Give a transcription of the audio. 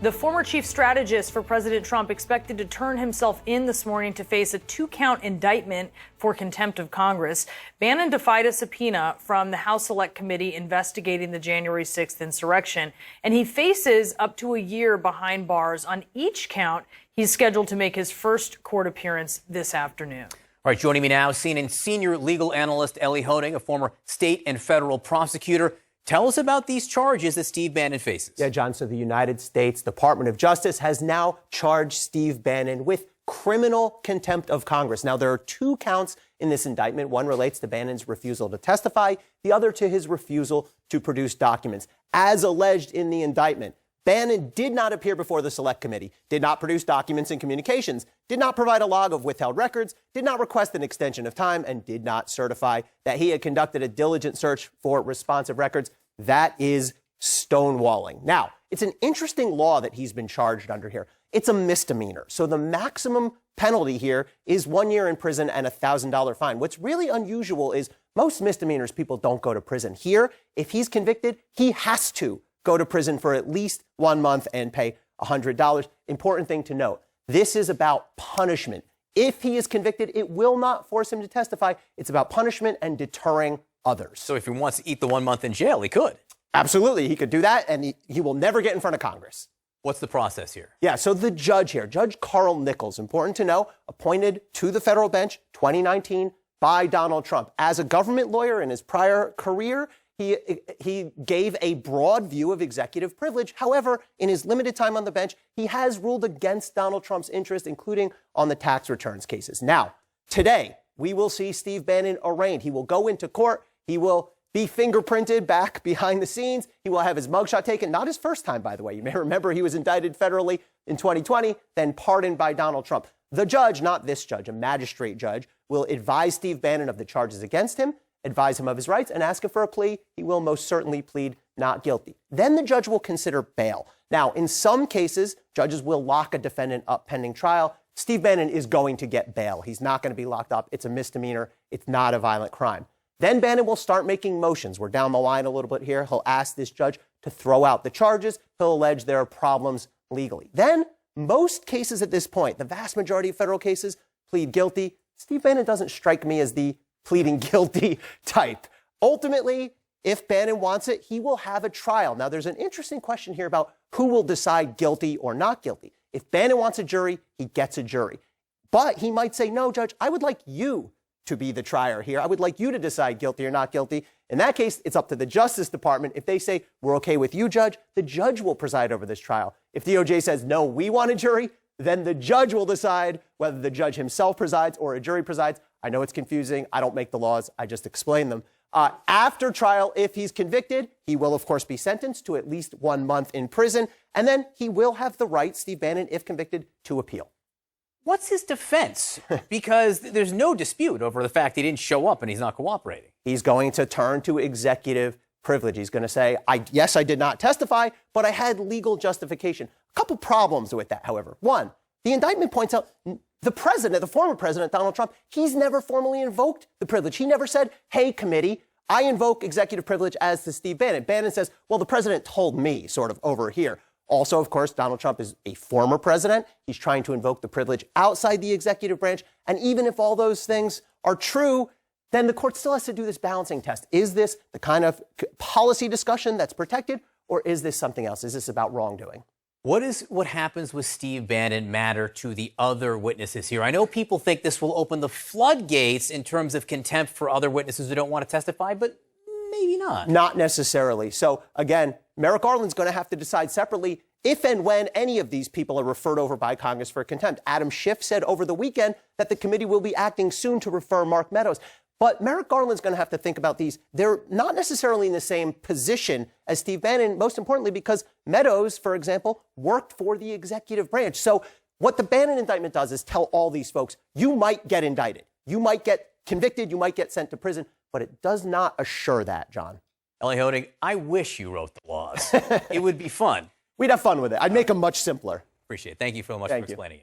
The former chief strategist for President Trump expected to turn himself in this morning to face a 2-count indictment for contempt of Congress. Bannon defied a subpoena from the House Select Committee investigating the January 6th insurrection, and he faces up to a year behind bars on each count. He's scheduled to make his first court appearance this afternoon. All right, joining me now, CNN senior legal analyst Elie Honig, a former state and federal prosecutor. Tell us about these charges that Steve Bannon faces. Yeah, John, so the United States Department of Justice has now charged Steve Bannon with criminal contempt of Congress. Now, there are 2 counts in this indictment. One relates to Bannon's refusal to testify, the other to his refusal to produce documents. As alleged in the indictment, Bannon did not appear before the Select Committee, did not produce documents and communications, did not provide a log of withheld records, did not request an extension of time, and did not certify that he had conducted a diligent search for responsive records. That is stonewalling. Now, it's an interesting law that he's been charged under here. It's a misdemeanor. So the maximum penalty here is 1 year in prison and a $1,000 fine. What's really unusual is most misdemeanors, people don't go to prison. Here, if he's convicted, he has to go to prison for at least 1 month and pay $100. Important thing to note, this is about punishment. If he is convicted, it will not force him to testify. It's about punishment and deterring others. So if he wants to eat the 1 month in jail, he could. Absolutely. He could do that, and he will never get in front of Congress. What's the process here? Yeah, so the judge here, Judge Carl Nichols, important to know, appointed to the federal bench 2019 by Donald Trump. As a government lawyer in his prior career, he gave a broad view of executive privilege. However, in his limited time on the bench, he has ruled against Donald Trump's interest, including on the tax returns cases. Now, today, we will see Steve Bannon arraigned. He will go into court. He will be fingerprinted back behind the scenes. He will have his mugshot taken. Not his first time, by the way. You may remember he was indicted federally in 2020, then pardoned by Donald Trump. The judge, not this judge, a magistrate judge, will advise Steve Bannon of the charges against him, advise him of his rights, and ask him for a plea. He will most certainly plead not guilty. Then the judge will consider bail. Now, in some cases, judges will lock a defendant up pending trial. Steve Bannon is going to get bail. He's not going to be locked up. It's a misdemeanor. It's not a violent crime. Then Bannon will start making motions. We're down the line a little bit here. He'll ask this judge to throw out the charges. He'll allege there are problems legally. Then most cases at this point, the vast majority of federal cases, plead guilty. Steve Bannon doesn't strike me as the pleading guilty type. Ultimately, if Bannon wants it, he will have a trial. Now, there's an interesting question here about who will decide guilty or not guilty. If Bannon wants a jury, he gets a jury. But he might say, no, Judge, I would like you to be the trier here. I would like you to decide guilty or not guilty. In that case, it's up to the Justice Department. If they say, we're okay with you, Judge, the judge will preside over this trial. If DOJ says, no, we want a jury, then the judge will decide whether the judge himself presides or a jury presides. I know it's confusing. I don't make the laws. I just explain them. After trial, if he's convicted, he will, of course, be sentenced to at least 1 month in prison. And then he will have the right, Steve Bannon, if convicted, to appeal. What's his defense? Because there's no dispute over the fact he didn't show up and he's not cooperating. He's going to turn to executive privilege. He's going to say, yes, I did not testify, but I had legal justification. A couple problems with that, however. One, the indictment points out the president, the former president, Donald Trump, he's never formally invoked the privilege. He never said, hey, committee, I invoke executive privilege as to Steve Bannon. Bannon says, well, the president told me, sort of over here. Also, of course, Donald Trump is a former president. He's trying to invoke the privilege outside the executive branch. And even if all those things are true, then the court still has to do this balancing test. Is this the kind of policy discussion that's protected, or is this something else? Is this about wrongdoing? What happens with Steve Bannon matter to the other witnesses here? I know people think this will open the floodgates in terms of contempt for other witnesses who don't want to testify, but maybe not. Not necessarily. So again, Merrick Garland's going to have to decide separately if and when any of these people are referred over by Congress for contempt. Adam Schiff said over the weekend that the committee will be acting soon to refer Mark Meadows. But Merrick Garland's going to have to think about these. They're not necessarily in the same position as Steve Bannon, most importantly because Meadows, for example, worked for the executive branch. So what the Bannon indictment does is tell all these folks, you might get indicted. You might get convicted. You might get sent to prison. But it does not assure that, John. Elie Honig, I wish you wrote the laws. It would be fun. We'd have fun with it. I'd make them much simpler. Appreciate it. Thank you so much for explaining it.